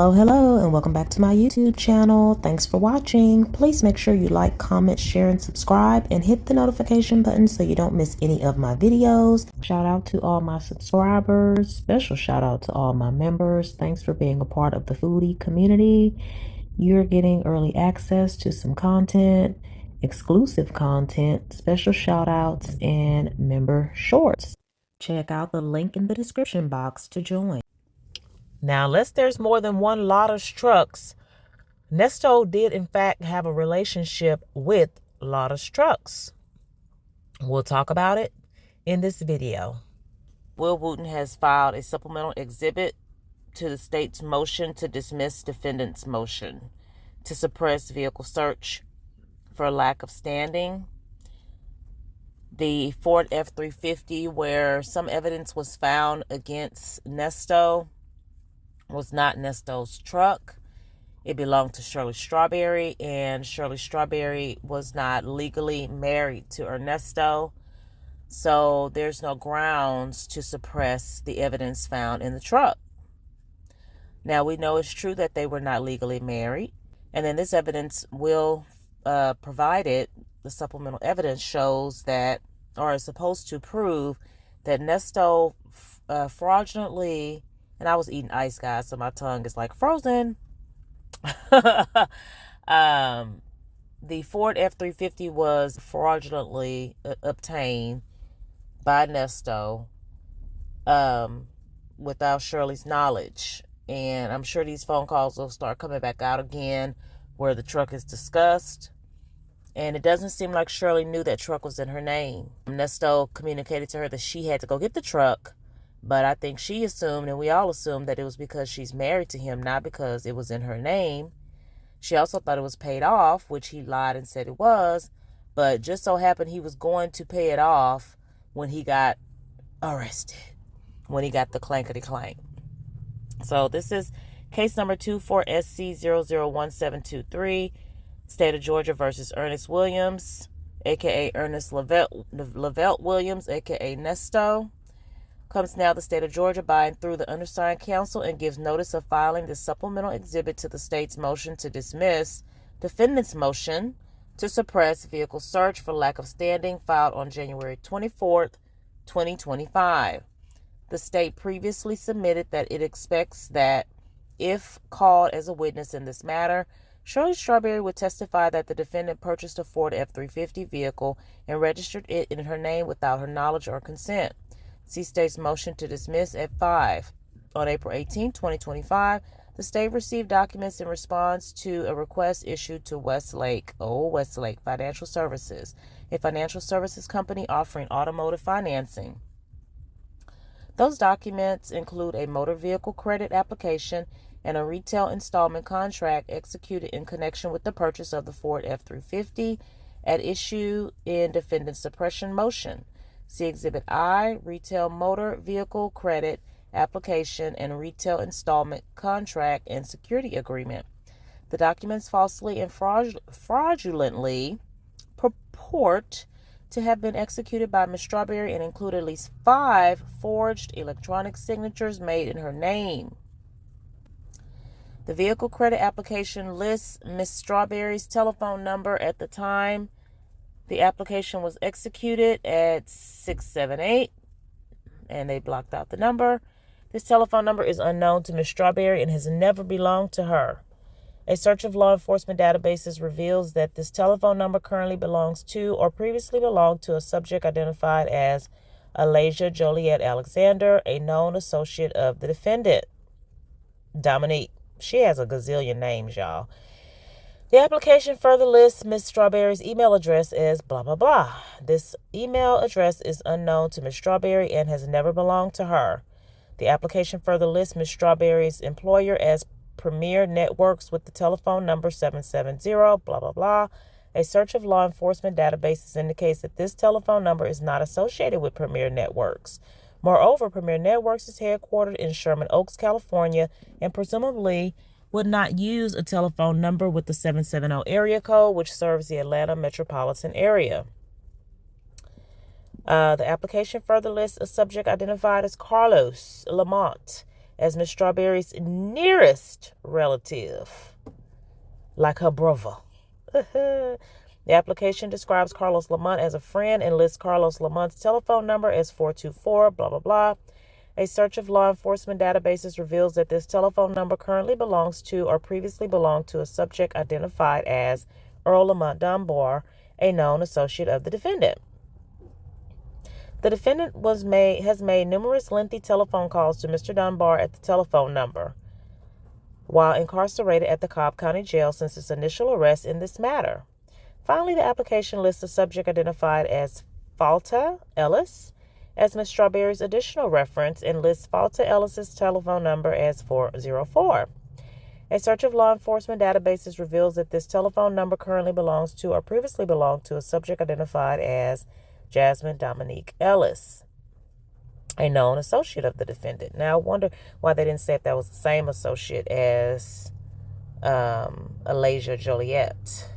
Hello, and welcome back to my YouTube channel. Thanks for watching. Please make sure you like, comment, share, and subscribe, and hit the notification button so you don't miss any of my videos. Shout out to all my subscribers. Special shout out to all my members. Thanks for being a part of the foodie community. You're getting early access to some content, exclusive content, special shout outs, and member shorts. Check out the link in the description box to join. Now, unless there's more than one Lara'S trucks, Nesto did in fact have a relationship with Lara'S trucks. We'll talk about it in this video. Will Wooten has filed a supplemental exhibit to the state's motion to dismiss defendant's motion to suppress vehicle search for lack of standing. The Ford F-350, where some evidence was found against Nesto, was not Nesto's truck. It belonged to Shirley Strawberry, and Shirley Strawberry was not legally married to Ernesto. So there's no grounds to suppress the evidence found in the truck. Now, we know it's true that they were not legally married. And then this evidence will provided, the supplemental evidence shows that, or is supposed to prove that Nesto fraudulently, and I was eating ice, guys, so my tongue is like frozen. The Ford F-350 was fraudulently obtained by Nesto without Shirley's knowledge. And I'm sure these phone calls will start coming back out again where the truck is discussed. And it doesn't seem like Shirley knew that truck was in her name. Nesto communicated to her that she had to go get the truck. But I think she assumed, and we all assumed, that it was because she's married to him, not because it was in her name. She also thought it was paid off, which he lied and said it was. But just so happened he was going to pay it off when he got arrested, when he got the clankety clank. So this is case number 24SC001723, State of Georgia versus Ernest Williams, a.k.a. Ernest Lavelt Williams, a.k.a. Nesto. Comes now the state of Georgia by and through the undersigned counsel and gives notice of filing the supplemental exhibit to the state's motion to dismiss defendant's motion to suppress vehicle search for lack of standing filed on January 24th, 2025. The state previously submitted that it expects that if called as a witness in this matter, Shirley Strawberry would testify that the defendant purchased a Ford F-350 vehicle and registered it in her name without her knowledge or consent. See state's motion to dismiss at 5. On April 18, 2025, the state received documents in response to a request issued to Westlake Financial Services, a financial services company offering automotive financing. Those documents include a motor vehicle credit application and a retail installment contract executed in connection with the purchase of the Ford F-350 at issue in defendant's suppression motion. See Exhibit I, Retail Motor Vehicle Credit Application and Retail Installment Contract and Security Agreement. The documents falsely and fraudulently purport to have been executed by Ms. Strawberry and include at least 5 forged electronic signatures made in her name. The vehicle credit application lists Ms. Strawberry's telephone number at the time the application was executed at 678, and they blocked out the number. This telephone number is unknown to Ms. Strawberry and has never belonged to her. A search of law enforcement databases reveals that this telephone number currently belongs to or previously belonged to a subject identified as Alasia Joliet Alexander, a known associate of the defendant. Dominique. She has a gazillion names, y'all. The application further lists Ms. Strawberry's email address as blah, blah, blah. This email address is unknown to Ms. Strawberry and has never belonged to her. The application further lists Ms. Strawberry's employer as Premier Networks with the telephone number 770, blah, blah, blah. A search of law enforcement databases indicates that this telephone number is not associated with Premier Networks. Moreover, Premier Networks is headquartered in Sherman Oaks, California, and presumably would not use a telephone number with the 770 area code, which serves the Atlanta metropolitan area. The application further lists a subject identified as Carlos Lamont, as Miss Strawberry's nearest relative, like her brother. The application describes Carlos Lamont as a friend and lists Carlos Lamont's telephone number as 424, blah, blah, blah. A search of law enforcement databases reveals that this telephone number currently belongs to or previously belonged to a subject identified as Earl Lamont Dunbar, a known associate of the defendant. The defendant has made numerous lengthy telephone calls to Mr. Dunbar at the telephone number while incarcerated at the Cobb County Jail since his initial arrest in this matter. Finally, the application lists the subject identified as Falta Ellis as Ms. Strawberry's additional reference and lists Falta Ellis's telephone number as 404. A search of law enforcement databases reveals that this telephone number currently belongs to or previously belonged to a subject identified as Jasmine Dominique Ellis, a known associate of the defendant. Now, I wonder why they didn't say if that was the same associate as Alasia Joliet.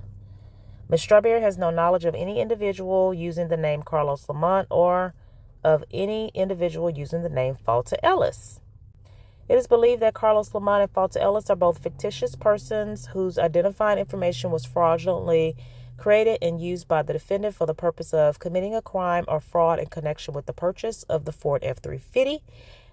Ms. Strawberry has no knowledge of any individual using the name Carlos Lamont or of any individual using the name Falta Ellis. It is believed that Carlos Lamont and Falta Ellis are both fictitious persons whose identifying information was fraudulently created and used by the defendant for the purpose of committing a crime or fraud in connection with the purchase of the Ford F-350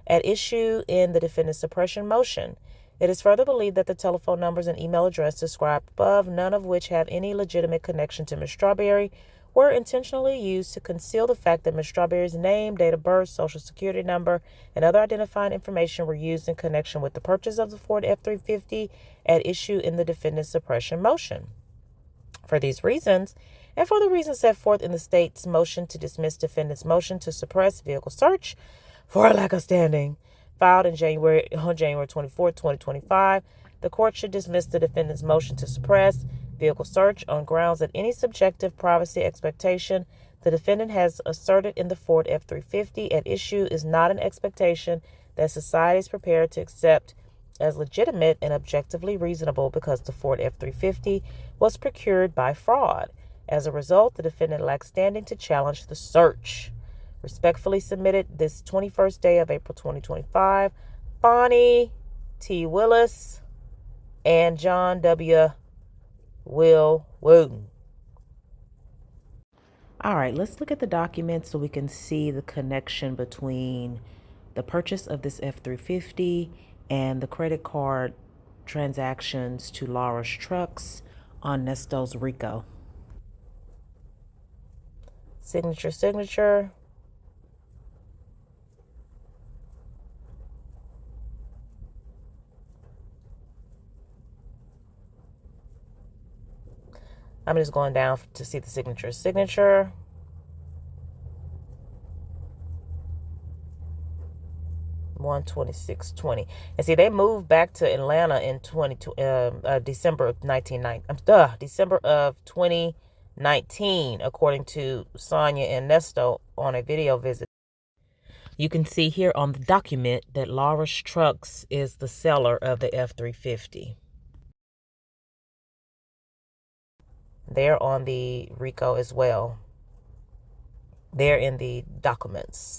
at issue in the defendant's suppression motion. It is further believed that the telephone numbers and email address described above, none of which have any legitimate connection to Ms. Strawberry, were intentionally used to conceal the fact that Ms. Strawberry's name, date of birth, social security number, and other identifying information were used in connection with the purchase of the Ford F-350 at issue in the defendant's suppression motion. For these reasons, and for the reasons set forth in the state's motion to dismiss defendant's motion to suppress vehicle search for lack of standing, filed on January 24, 2025, the court should dismiss the defendant's motion to suppress vehicle search on grounds that any subjective privacy expectation the defendant has asserted in the Ford F-350 at issue is not an expectation that society is prepared to accept as legitimate and objectively reasonable because the Ford F-350 was procured by fraud. As a result, the defendant lacks standing to challenge the search. Respectfully submitted this 21st day of April 2025, Bonnie T. Willis and John W. Will Wooten. All right, let's look at the document so we can see the connection between the purchase of this F-350 and the credit card transactions to Lara'S trucks on Nesto's RICO. Signature. I'm just going down to see the signature. $126.20. And see, they moved back to Atlanta in December of 2019, according to Sonya and Nesto on a video visit. You can see here on the document that Lara'S Trucks is the seller of the F-350. They're on the RICO as well. They're in the documents.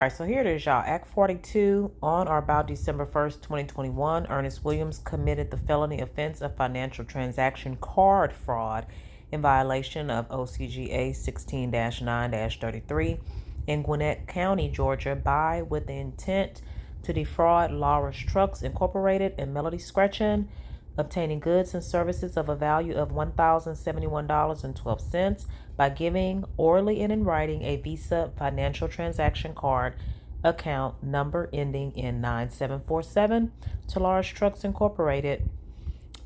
All right, so here it is, y'all. Act 42, on or about December 1st, 2021, Ernest Williams committed the felony offense of financial transaction card fraud in violation of OCGA 16-9-33 in Gwinnett County, Georgia, by with the intent to defraud Lara'S Trucks Incorporated and Melody Scretchen, obtaining goods and services of a value of $1,071.12 by giving orally and in writing a Visa financial transaction card account number ending in 9747 to Lara'S Trucks Incorporated,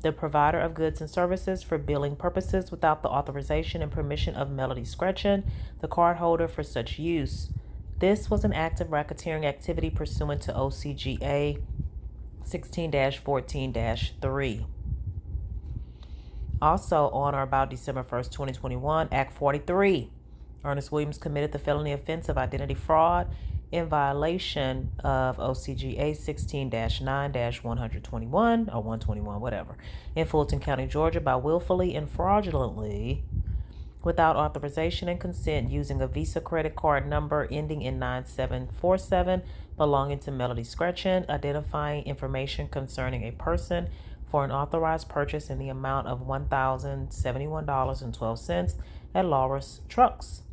the provider of goods and services for billing purposes without the authorization and permission of Melody Scretchen, the cardholder for such use. This was an act of racketeering activity pursuant to OCGA 16-14-3. Also, on or about December 1st, 2021, Act 43, Ernest Williams committed the felony offense of identity fraud in violation of OCGA 16-9-121 or 121, whatever, in Fulton County, Georgia, by willfully and fraudulently without authorization and consent using a Visa credit card number ending in 9747 belonging to Melody Scretchen, identifying information concerning a person for an authorized purchase in the amount of $1,071.12 at Lara'S Trucks.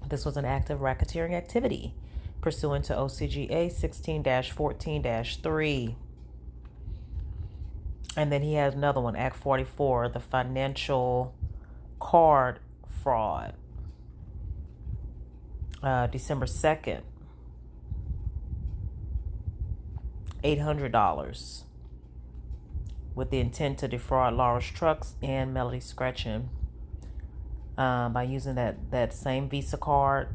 This was an act of racketeering activity pursuant to OCGA 16-14-3. And then he has another one, Act 44, the financial card fraud. December 2nd, $800 with the intent to defraud Lara'S Trucks and Melody Scretchen by using that same Visa card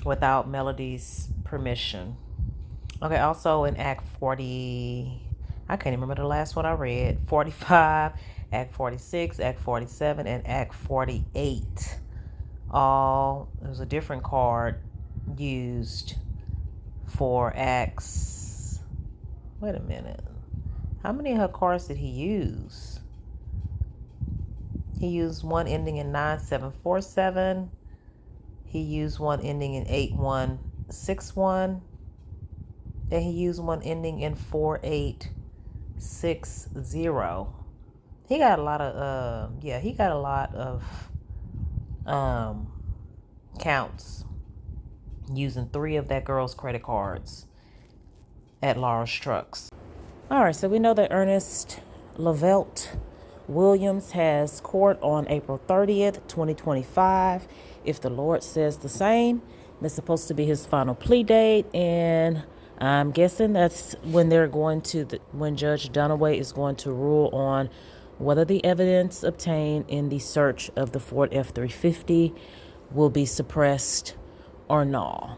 without Melody's permission. Okay, also in Act 40, I can't even remember the last one I read, 45, Act 46, Act 47, and Act 48. It was a different card used for acts. Wait a minute. How many of her cards did he use? He used one ending in 9747. He used one ending in 8161. Then he used one ending in 4860. He got a lot of counts using 3 of that girl's credit cards at Lara'S Trucks. All right, so we know that Ernest Williams has court on April 30th, 2025. If the Lord says the same, that's supposed to be his final plea date, and I'm guessing that's when when Judge Dunaway is going to rule on whether the evidence obtained in the search of the Ford F-350 will be suppressed or not.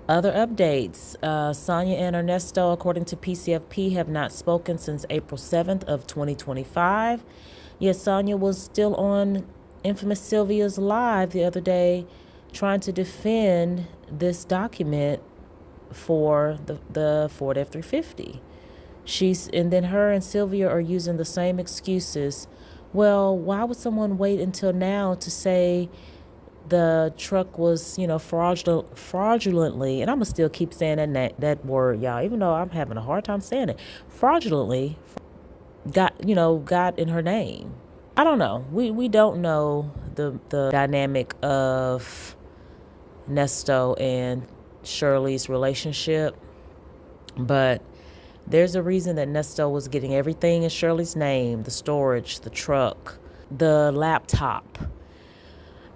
Other updates. Sonya and Ernesto, according to PCFP, have not spoken since April 7th of 2025. Yet Sonya was still on infamous Sylvia's live the other day trying to defend this document for the Ford F-350. And then her and Sylvia are using the same excuses. Well, why would someone wait until now to say the truck was, fraudulently, and I'm gonna still keep saying that word, y'all, even though I'm having a hard time saying it, fraudulently got in her name. I don't know. We don't know the dynamic of Nesto and Shirley's relationship, but there's a reason that Nesto was getting everything in Shirley's name, the storage, the truck, the laptop,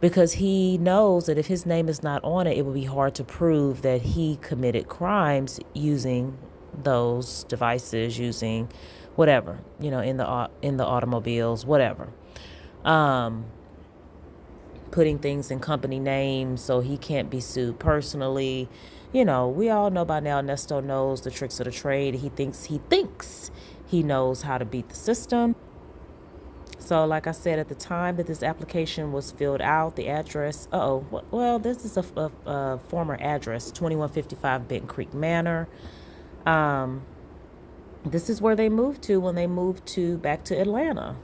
because he knows that if his name is not on it, it would be hard to prove that he committed crimes using those devices, using whatever, in the automobiles, whatever. Putting things in company names so he can't be sued personally. We all know by now Nesto knows the tricks of the trade. He thinks he knows how to beat the system. So like I said, at the time that this application was filled out, the address, this is a former address, 2155 Benton Creek Manor. This is where they moved to when they moved back to Atlanta.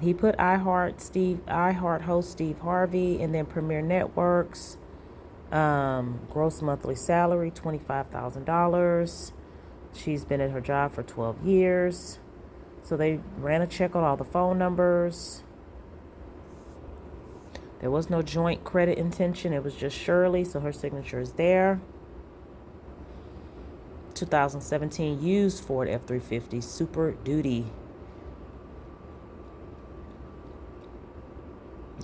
He put iHeart host Steve Harvey, and then Premier Networks. Gross monthly salary, $25,000. She's been at her job for 12 years. So they ran a check on all the phone numbers. There was no joint credit intention. It was just Shirley, so her signature is there. 2017 used Ford F-350 Super Duty.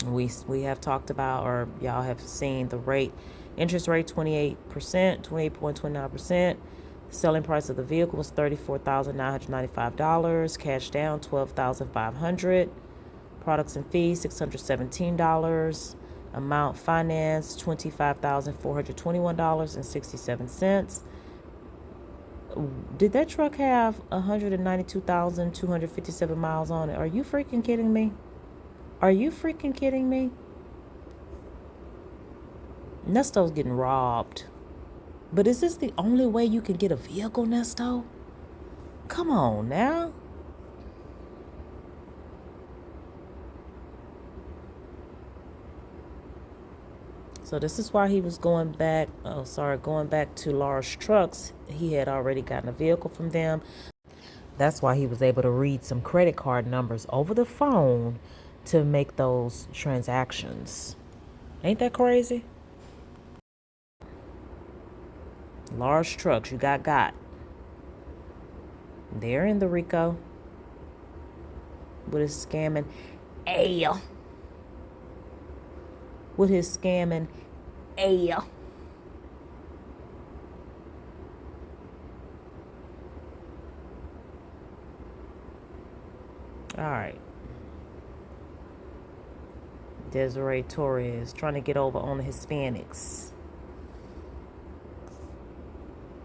We have talked about, or y'all have seen the rate. Interest rate 28%, 28.29%. Selling price of the vehicle was $34,995. Cash down $12,500. Products and fees $617. Amount financed $25,421.67. Did that truck have 192,257 miles on it? Are you freaking kidding me? Nesto's getting robbed. But is this the only way you can get a vehicle, Nesto? Come on now. So this is why he was going back to Lara'S Trucks. He had already gotten a vehicle from them. That's why he was able to read some credit card numbers over the phone to make those transactions. Ain't that crazy? Lara'S Trucks, you got. They're in the Rico with his scamming ale. With his scamming ale. All right. Desiree Torres trying to get over on the Hispanics.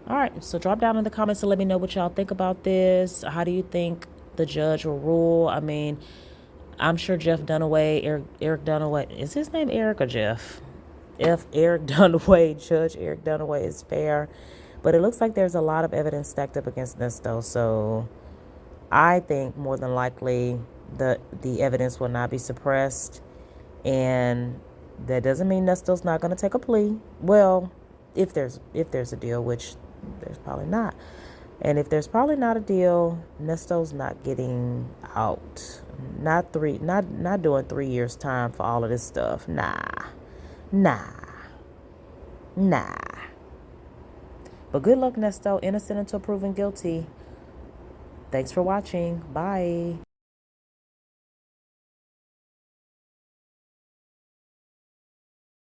All right, so drop down in the comments and let me know what y'all think about this. How do you think the judge will rule? I mean, I'm sure Jeff Dunaway, Eric Dunaway, is his name Eric or Jeff? If Eric Dunaway, Judge Eric Dunaway is fair. But it looks like there's a lot of evidence stacked up against Nesto. So I think more than likely the evidence will not be suppressed. And that doesn't mean Nesto's not going to take a plea. Well, if there's a deal, which there's probably not. And if there's probably not a deal, Nesto's not getting out. Not doing 3 years time for all of this stuff. Nah. But good luck, Nesto. Innocent until proven guilty. Thanks for watching. Bye.